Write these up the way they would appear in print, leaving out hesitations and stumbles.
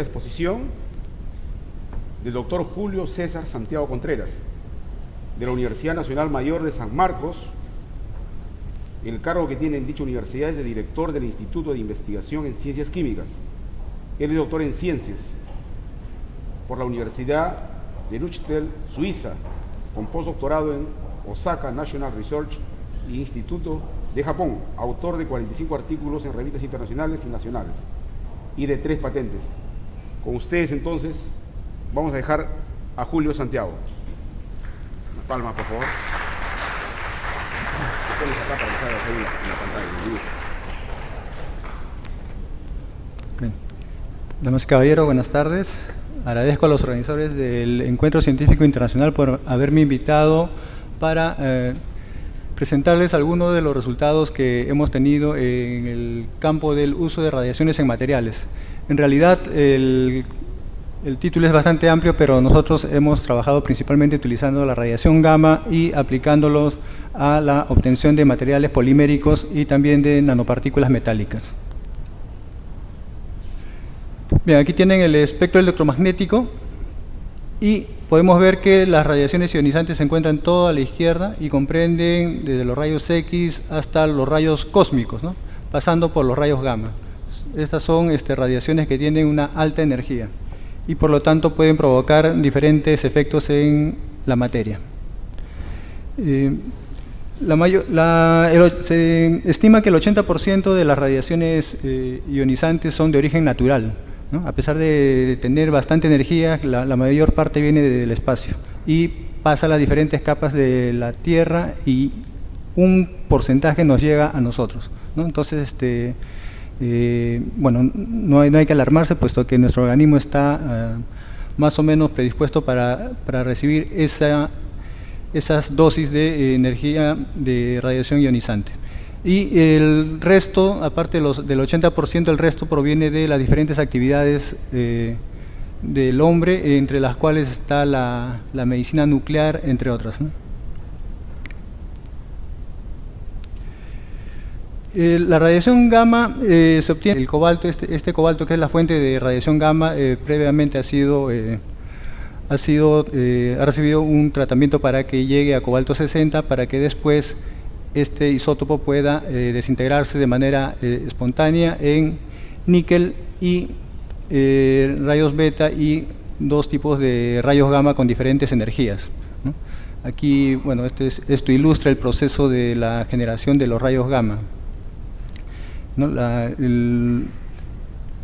exposición del doctor Julio César Santiago Contreras, de la Universidad Nacional Mayor de San Marcos. El cargo que tiene en dicha universidad es de director del Instituto de Investigación en Ciencias Químicas. Él es doctor en Ciencias por la Universidad de Leuchtenberg, Suiza, con postdoctorado en Osaka National Research Instituto de Japón, autor de 45 artículos en revistas internacionales y nacionales y de 3 patentes. Con ustedes entonces vamos a dejar a Julio Santiago. Una palma, por favor. Acá para que salga ahí en la pantalla. Bien. Damas y caballeros, buenas tardes. Agradezco a los organizadores del Encuentro Científico Internacional por haberme invitado para presentarles algunos de los resultados que hemos tenido en el campo del uso de radiaciones en materiales. En realidad, el título es bastante amplio, pero nosotros hemos trabajado principalmente utilizando la radiación gamma y aplicándolos a la obtención de materiales poliméricos y también de nanopartículas metálicas. Bien, aquí tienen el espectro electromagnético y podemos ver que las radiaciones ionizantes se encuentran todo a la izquierda y comprenden desde los rayos X hasta los rayos cósmicos, ¿no?, pasando por los rayos gamma. Estas son radiaciones que tienen una alta energía y por lo tanto pueden provocar diferentes efectos en la materia. Se estima que el 80% de las radiaciones ionizantes son de origen natural, ¿no? A pesar de tener bastante energía, la mayor parte viene del espacio y pasa a las diferentes capas de la Tierra y un porcentaje nos llega a nosotros, ¿no? Entonces, bueno, no hay que alarmarse, puesto que nuestro organismo está más o menos predispuesto para recibir esas dosis de energía de radiación ionizante. Y el resto, aparte del 80%, el resto proviene de las diferentes actividades del hombre, entre las cuales está la medicina nuclear, entre otras, ¿no? La radiación gamma se obtiene el cobalto, este cobalto, que es la fuente de radiación gamma, previamente ha recibido un tratamiento para que llegue a cobalto 60, para que después este isótopo pueda desintegrarse de manera espontánea en níquel y rayos beta y 2 tipos de rayos gamma con diferentes energías, ¿no? Aquí, bueno, esto ilustra el proceso de la generación de los rayos gamma, ¿no? El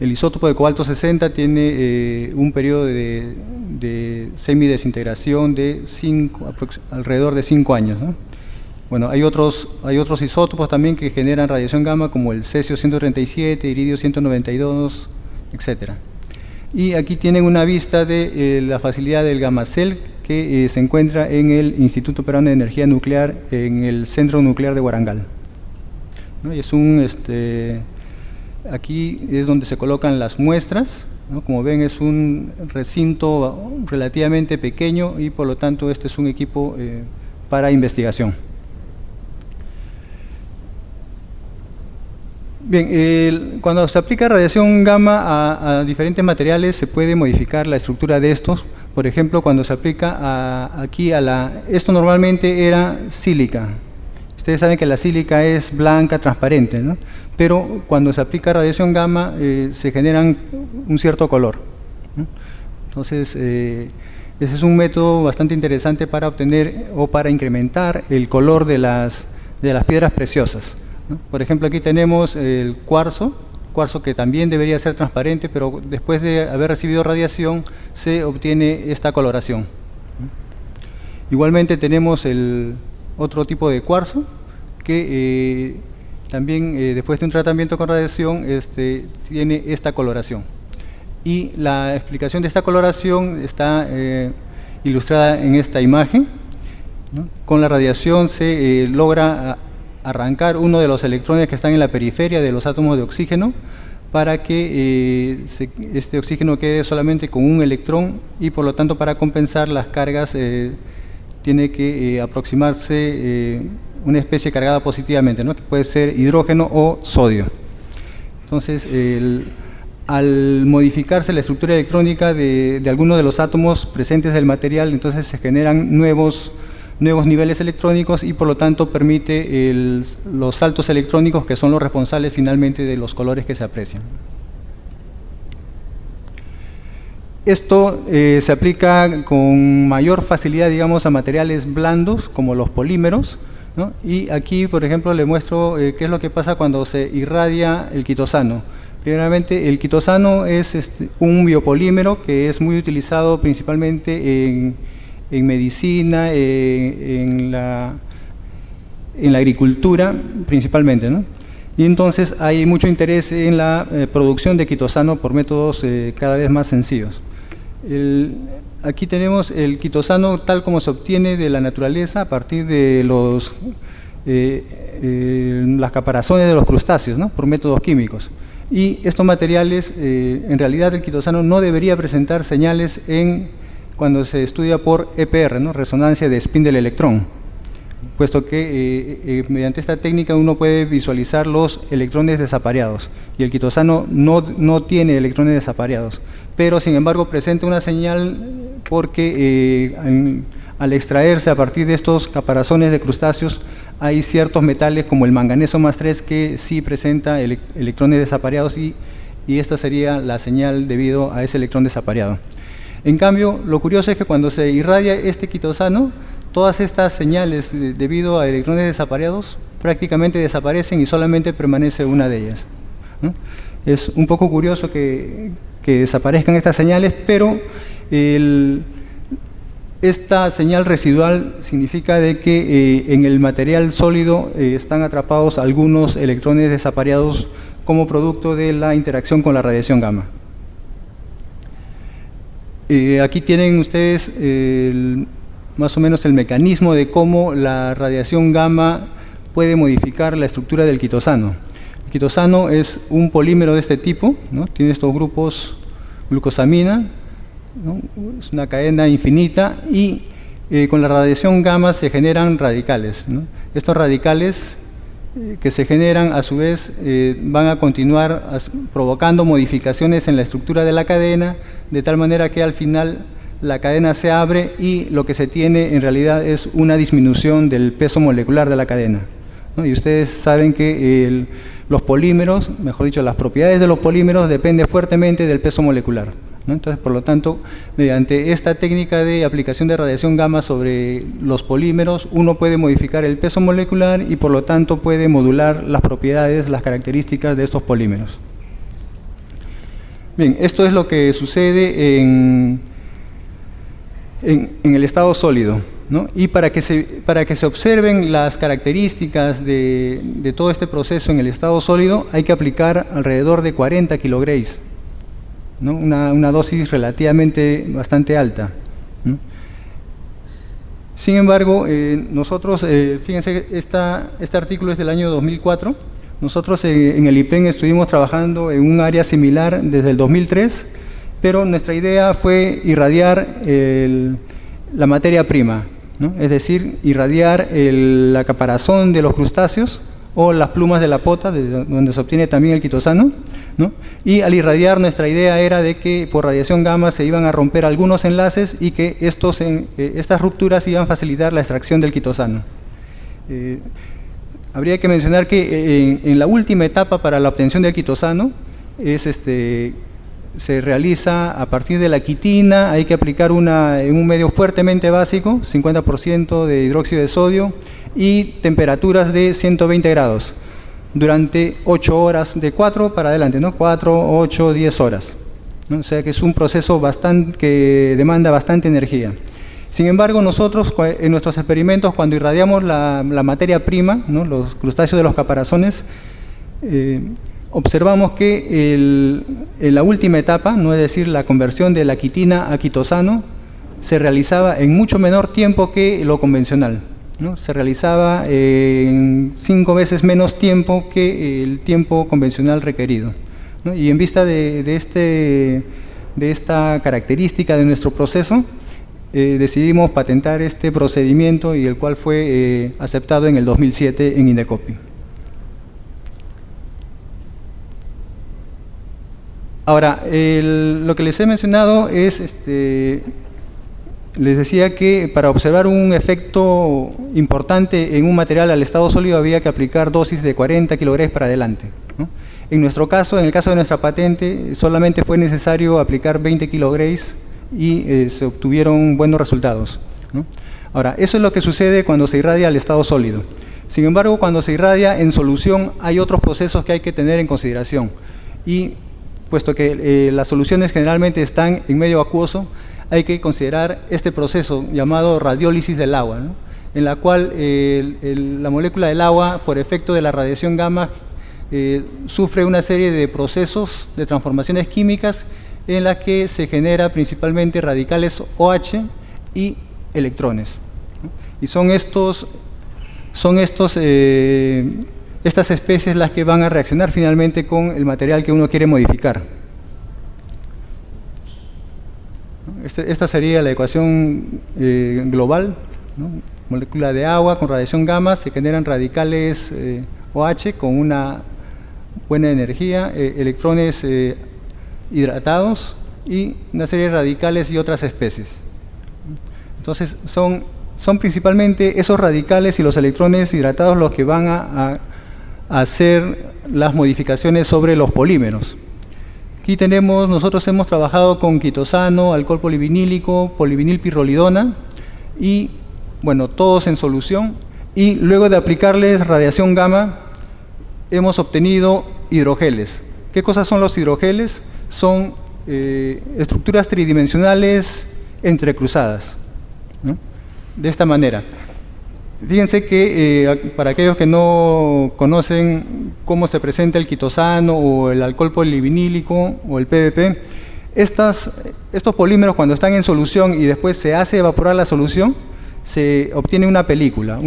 isótopo de cobalto 60 tiene un periodo de semidesintegración de alrededor de 5 años, ¿no? Bueno, hay otros isótopos también que generan radiación gamma, como el cesio 137, iridio 192, etc. Y aquí tienen una vista de la facilidad del Gamacel, que se encuentra en el Instituto Peruano de Energía Nuclear, en el Centro Nuclear de Huarangal, ¿no? Y es aquí es donde se colocan las muestras, ¿no? Como ven, es un recinto relativamente pequeño y por lo tanto este es un equipo para investigación. Bien, cuando se aplica radiación gamma a diferentes materiales, se puede modificar la estructura de estos. Por ejemplo, cuando se aplica esto normalmente era sílica. Ustedes saben que la sílica es blanca, transparente, ¿no? Pero cuando se aplica radiación gamma se generan un cierto color, ¿no? Entonces, ese es un método bastante interesante para obtener o para incrementar el color de las piedras preciosas, ¿no? Por ejemplo, aquí tenemos el cuarzo que también debería ser transparente, pero después de haber recibido radiación se obtiene esta coloración, ¿no? Igualmente tenemos el otro tipo de cuarzo que también después de un tratamiento con radiación tiene esta coloración. Y la explicación de esta coloración está ilustrada en esta imagen, ¿no? Con la radiación se logra arrancar uno de los electrones que están en la periferia de los átomos de oxígeno, para que este oxígeno quede solamente con un electrón, y por lo tanto, para compensar las cargas tiene que aproximarse una especie cargada positivamente, ¿no? Que puede ser hidrógeno o sodio. Entonces, al modificarse la estructura electrónica de algunos de los átomos presentes del material, entonces se generan nuevos niveles electrónicos y por lo tanto permite los saltos electrónicos que son los responsables finalmente de los colores que se aprecian. Esto se aplica con mayor facilidad, digamos, a materiales blandos como los polímeros, ¿no? Y aquí, por ejemplo, le muestro qué es lo que pasa cuando se irradia el quitosano. Primeramente, el quitosano es un biopolímero que es muy utilizado principalmente en medicina, en la agricultura principalmente, ¿no? Y entonces hay mucho interés en la producción de quitosano por métodos cada vez más sencillos. Aquí tenemos el quitosano tal como se obtiene de la naturaleza a partir de las caparazones de los crustáceos, ¿no? Por métodos químicos. Y estos materiales, en realidad el quitosano no debería presentar señales cuando se estudia por EPR, ¿no? Resonancia de spin del electrón, puesto que mediante esta técnica uno puede visualizar los electrones desapareados, y el quitosano no tiene electrones desapareados, pero sin embargo presenta una señal porque al extraerse a partir de estos caparazones de crustáceos hay ciertos metales como el manganeso más 3 que sí presenta electrones desapareados y esta sería la señal debido a ese electrón desapareado. En cambio, lo curioso es que cuando se irradia este quitosano, todas estas señales debido a electrones desapareados prácticamente desaparecen y solamente permanece una de ellas, ¿no? Es un poco curioso que desaparezcan estas señales, pero esta señal residual significa de que en el material sólido están atrapados algunos electrones desapareados como producto de la interacción con la radiación gamma. Aquí tienen ustedes más o menos el mecanismo de cómo la radiación gamma puede modificar la estructura del quitosano. El quitosano es un polímero de este tipo, ¿no? Tiene estos grupos glucosamina, ¿no? Es una cadena infinita y con la radiación gamma se generan radicales, ¿no? Estos radicales que se generan a su vez van a continuar provocando modificaciones en la estructura de la cadena, de tal manera que al final la cadena se abre y lo que se tiene en realidad es una disminución del peso molecular de la cadena, ¿no? Y ustedes saben que los polímeros, mejor dicho, las propiedades de los polímeros dependen fuertemente del peso molecular, ¿no? Entonces, por lo tanto, mediante esta técnica de aplicación de radiación gamma sobre los polímeros, uno puede modificar el peso molecular y por lo tanto puede modular las propiedades, las características de estos polímeros. Bien, esto es lo que sucede en el estado sólido, ¿no? Y para que se observen las características de todo este proceso en el estado sólido, hay que aplicar alrededor de 40 kilograys, ¿no? Una dosis relativamente bastante alta, ¿no? Sin embargo, nosotros, fíjense, este artículo es del año 2004, nosotros en el IPEN estuvimos trabajando en un área similar desde el 2003, pero nuestra idea fue irradiar la materia prima, ¿no? Es decir, irradiar la caparazón de los crustáceos o las plumas de la pota, de donde se obtiene también el quitosano, ¿no? Y al irradiar, nuestra idea era de que por radiación gamma se iban a romper algunos enlaces y que estas rupturas iban a facilitar la extracción del quitosano. Habría que mencionar que en la última etapa para la obtención del quitosano se realiza a partir de la quitina, hay que aplicar en un medio fuertemente básico, 50% de hidróxido de sodio y temperaturas de 120 grados durante 8 horas, de 4 para adelante, ¿no? 4, 8, 10 horas, ¿no? O sea que es un proceso que demanda bastante energía. Sin embargo, nosotros en nuestros experimentos, cuando irradiamos la materia prima, ¿no? Los crustáceos de los caparazones, observamos que en la última etapa, no es decir, la conversión de la quitina a quitosano, se realizaba en mucho menor tiempo que lo convencional, ¿no? Se realizaba en 5 veces menos tiempo que el tiempo convencional requerido, ¿no? Y en vista de esta característica de nuestro proceso, decidimos patentar este procedimiento y el cual fue aceptado en el 2007 en Indecopi. Ahora, lo que les he mencionado es, les decía que para observar un efecto importante en un material al estado sólido había que aplicar dosis de 40 kilogramos para adelante, ¿no? En nuestro caso, en el caso de nuestra patente, solamente fue necesario aplicar 20 kilogramos y se obtuvieron buenos resultados, ¿no? Ahora, eso es lo que sucede cuando se irradia al estado sólido. Sin embargo, cuando se irradia en solución, hay otros procesos que hay que tener en consideración. Y puesto que las soluciones generalmente están en medio acuoso, hay que considerar este proceso llamado radiólisis del agua, ¿no? En la cual la molécula del agua, por efecto de la radiación gamma, sufre una serie de procesos de transformaciones químicas en las que se genera principalmente radicales OH y electrones, ¿no? Y estas especies las que van a reaccionar finalmente con el material que uno quiere modificar. Esta sería la ecuación global, ¿no? Molécula de agua con radiación gamma, se generan radicales OH con una buena energía, electrones hidratados y una serie de radicales y otras especies. Entonces son principalmente esos radicales y los electrones hidratados los que van a hacer las modificaciones sobre los polímeros. Aquí nosotros hemos trabajado con quitosano, alcohol polivinílico, polivinilpirrolidona y, bueno, todos en solución. Y luego de aplicarles radiación gamma, hemos obtenido hidrogeles. ¿Qué cosas son los hidrogeles? Son estructuras tridimensionales entrecruzadas, ¿no? De esta manera. Fíjense que para aquellos que no conocen cómo se presenta el quitosano o el alcohol polivinílico o el PVP, estos polímeros cuando están en solución y después se hace evaporar la solución, se obtiene una película,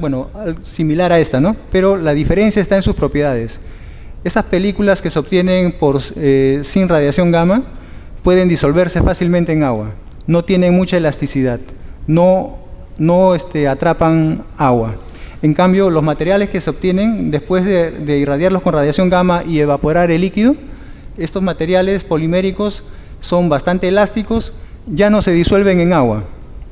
bueno, similar a esta, ¿no? Pero la diferencia está en sus propiedades. Esas películas que se obtienen sin radiación gamma pueden disolverse fácilmente en agua, no tienen mucha elasticidad, no atrapan agua. En cambio, los materiales que se obtienen después de irradiarlos con radiación gamma y evaporar el líquido, estos materiales poliméricos son bastante elásticos, ya no se disuelven en agua,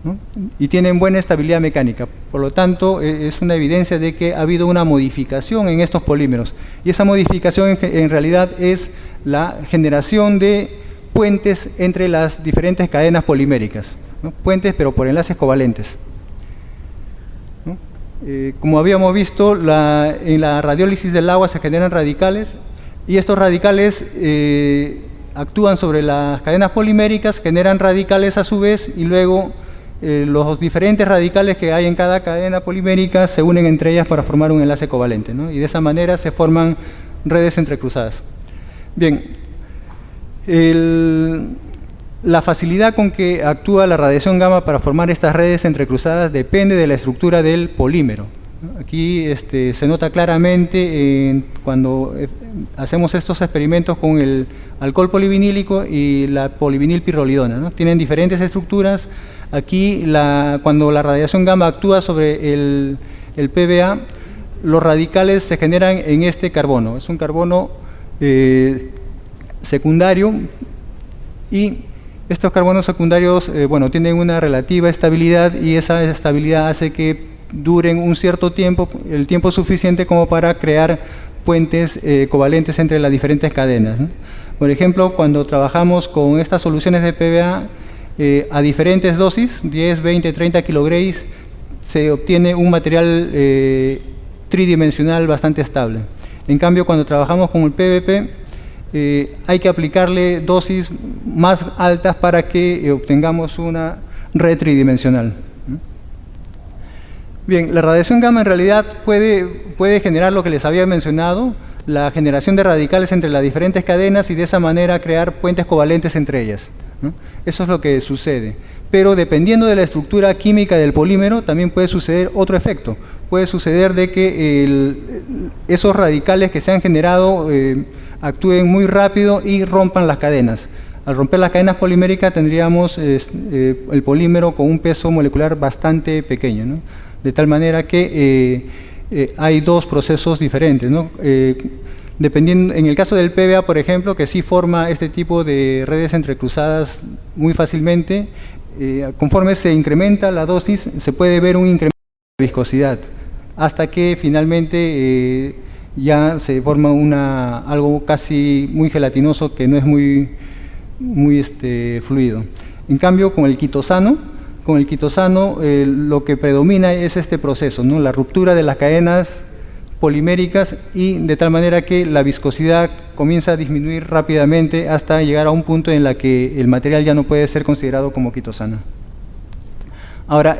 ¿no? Y tienen buena estabilidad mecánica. Por lo tanto, es una evidencia de que ha habido una modificación en estos polímeros. Y esa modificación en realidad es la generación de puentes entre las diferentes cadenas poliméricas, ¿no? Puentes, pero por enlaces covalentes. Como habíamos visto, en la radiólisis del agua se generan radicales y estos radicales actúan sobre las cadenas poliméricas, generan radicales a su vez y luego los diferentes radicales que hay en cada cadena polimérica se unen entre ellas para formar un enlace covalente, ¿no? Y de esa manera se forman redes entrecruzadas. Bien, la facilidad con que actúa la radiación gamma para formar estas redes entrecruzadas depende de la estructura del polímero. Aquí se nota claramente cuando hacemos estos experimentos con el alcohol polivinílico y la polivinilpirrolidona, ¿no? Tienen diferentes estructuras. Aquí, cuando la radiación gamma actúa sobre el PBA, los radicales se generan en este carbono. Es un carbono secundario y estos carbonos secundarios, bueno, tienen una relativa estabilidad y esa estabilidad hace que duren un cierto tiempo, el tiempo suficiente como para crear puentes covalentes entre las diferentes cadenas, ¿no? Por ejemplo, cuando trabajamos con estas soluciones de PBA a diferentes dosis, 10, 20, 30 kilogramos, se obtiene un material tridimensional bastante estable. En cambio, cuando trabajamos con el PVP, hay que aplicarle dosis más altas para que obtengamos una red tridimensional. Bien, la radiación gamma en realidad puede generar lo que les había mencionado, la generación de radicales entre las diferentes cadenas y de esa manera crear puentes covalentes entre ellas, ¿no? Eso es lo que sucede. Pero dependiendo de la estructura química del polímero, también puede suceder otro efecto. Puede suceder de que esos radicales que se han generado actúen muy rápido y rompan las cadenas. Al romper las cadenas poliméricas tendríamos el polímero con un peso molecular bastante pequeño, ¿no? De tal manera que hay dos procesos diferentes, ¿no? Dependiendo, en el caso del PBA, por ejemplo, que sí forma este tipo de redes entrecruzadas muy fácilmente, conforme se incrementa la dosis, se puede ver un incremento de viscosidad, hasta que finalmente ya se forma algo casi muy gelatinoso que no es muy fluido. En cambio, con el quitosano, lo que predomina es este proceso, ¿no? La ruptura de las cadenas poliméricas, y de tal manera que la viscosidad comienza a disminuir rápidamente hasta llegar a un punto en la que el material ya no puede ser considerado como quitosano. Ahora,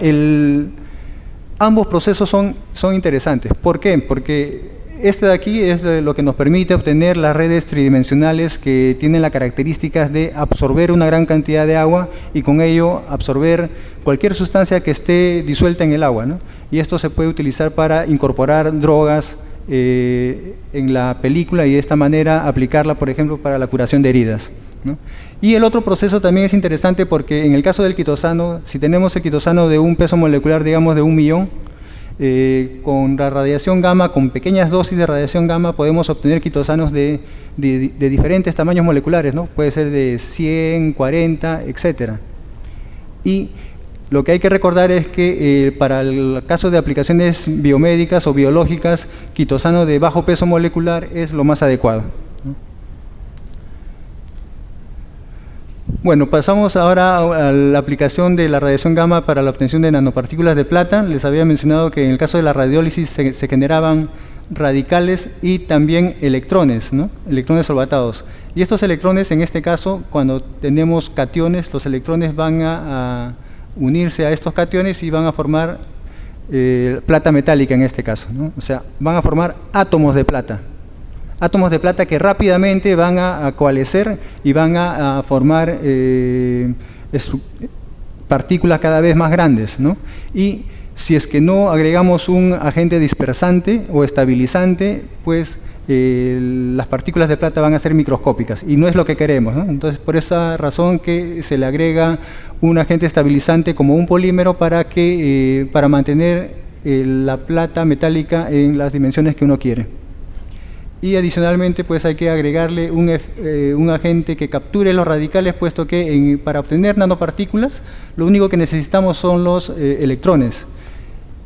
ambos procesos son interesantes. ¿Por qué? Porque este de aquí es lo que nos permite obtener las redes tridimensionales que tienen las características de absorber una gran cantidad de agua y con ello absorber cualquier sustancia que esté disuelta en el agua, ¿no? Y esto se puede utilizar para incorporar drogas en la película y de esta manera aplicarla, por ejemplo, para la curación de heridas, ¿no? Y el otro proceso también es interesante porque en el caso del quitosano, si tenemos el quitosano de un peso molecular, digamos, de 1 millón, con la radiación gamma, con pequeñas dosis de radiación gamma, podemos obtener quitosanos de diferentes tamaños moleculares, ¿no? Puede ser de 100, 40, etc. Y lo que hay que recordar es que para el caso de aplicaciones biomédicas o biológicas, quitosano de bajo peso molecular es lo más adecuado. Bueno, pasamos ahora a la aplicación de la radiación gamma para la obtención de nanopartículas de plata. Les había mencionado que en el caso de la radiólisis se generaban radicales y también electrones, ¿no? Electrones solvatados. Y estos electrones, en este caso, cuando tenemos cationes, los electrones van a unirse a estos cationes y van a formar plata metálica en este caso, ¿no? O sea, van a formar átomos de plata. Átomos de plata que rápidamente van a coalescer y van a formar partículas cada vez más grandes, ¿no? Y si es que no agregamos un agente dispersante o estabilizante, pues las partículas de plata van a ser microscópicas y no es lo que queremos, ¿no? Entonces, por esa razón que se le agrega un agente estabilizante como un polímero para mantener la plata metálica en las dimensiones que uno quiere. Y adicionalmente, pues hay que agregarle un agente que capture los radicales, puesto que para obtener nanopartículas lo único que necesitamos son los electrones.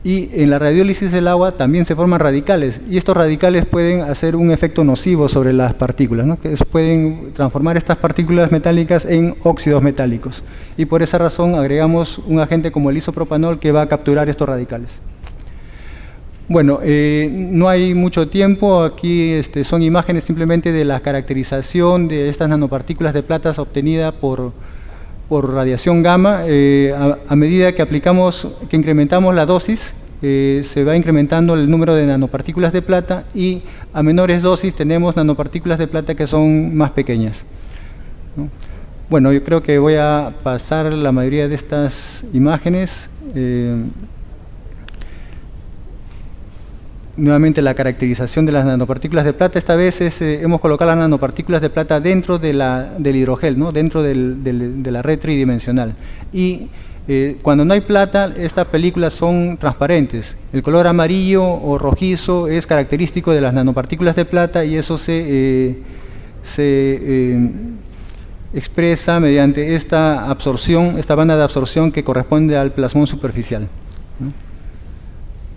Y en la radiólisis del agua también se forman radicales, y estos radicales pueden hacer un efecto nocivo sobre las partículas, ¿no? Que pueden transformar estas partículas metálicas en óxidos metálicos. Y por esa razón agregamos un agente como el isopropanol que va a capturar estos radicales. Bueno, no hay mucho tiempo, aquí son imágenes simplemente de la caracterización de estas nanopartículas de plata obtenidas por radiación gamma. A medida que incrementamos la dosis, se va incrementando el número de nanopartículas de plata, y a menores dosis tenemos nanopartículas de plata que son más pequeñas, ¿no? Bueno, yo creo que voy a pasar la mayoría de estas imágenes. Nuevamente la caracterización de las nanopartículas de plata. Esta vez hemos colocado las nanopartículas de plata dentro del hidrogel, ¿no? Dentro de la red tridimensional. Y cuando no hay plata, estas películas son transparentes. El color amarillo o rojizo es característico de las nanopartículas de plata, y eso se expresa mediante esta absorción, esta banda de absorción que corresponde al plasmón superficial, ¿no?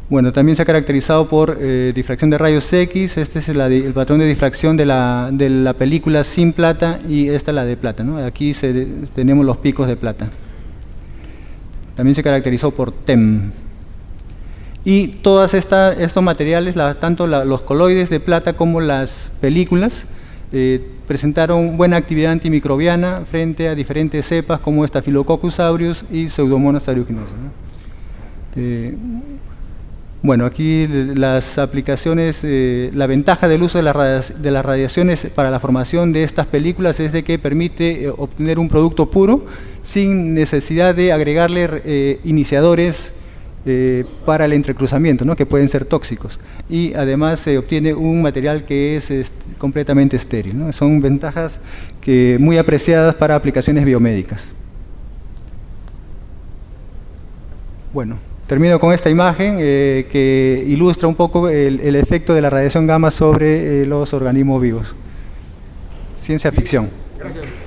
Bueno, también se ha caracterizado por difracción de rayos X. Este es el patrón de difracción de la película sin plata, y esta es la de plata, ¿no? Aquí tenemos los picos de plata. También se caracterizó por TEM. Y todos estos materiales, tanto los coloides de plata como las películas, presentaron buena actividad antimicrobiana frente a diferentes cepas como Staphylococcus aureus y Pseudomonas aeruginosa, ¿no? Bueno, aquí las aplicaciones, la ventaja del uso de las radiaciones para la formación de estas películas es de que permite obtener un producto puro sin necesidad de agregarle iniciadores para el entrecruzamiento, ¿no? Que pueden ser tóxicos. Y además se obtiene un material que es completamente estéril, ¿no? Son ventajas muy apreciadas para aplicaciones biomédicas. Bueno, Termino con esta imagen que ilustra un poco el efecto de la radiación gamma sobre los organismos vivos. Ciencia ficción. Gracias.